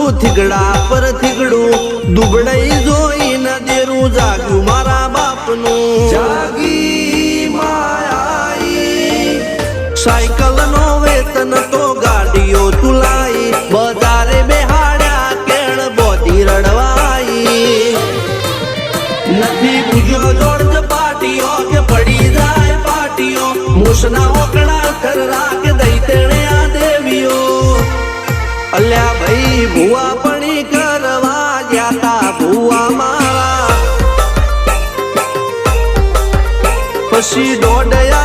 હતું થીગડા પર થીગડું દુબળાઈ જોઈને દેરું જાગ્યું મારા બાપનું જાગી માયાઈ સાયકલ નો વેતન તો ગાડીઓ તુલાઈ બજારે બેહાડ્યા કેળ બોધી રડવાઈ નથી પૂજ્યો જોડ પાટીઓ કે પડી જાય પાટીઓ મૂસના ઓકડા થરરા કે દઈ તેણે આ દેવીઓ અલ્યા ભાઈ ભુવા પણી કરવા જાતા ભુવા મારા પછી દોડયા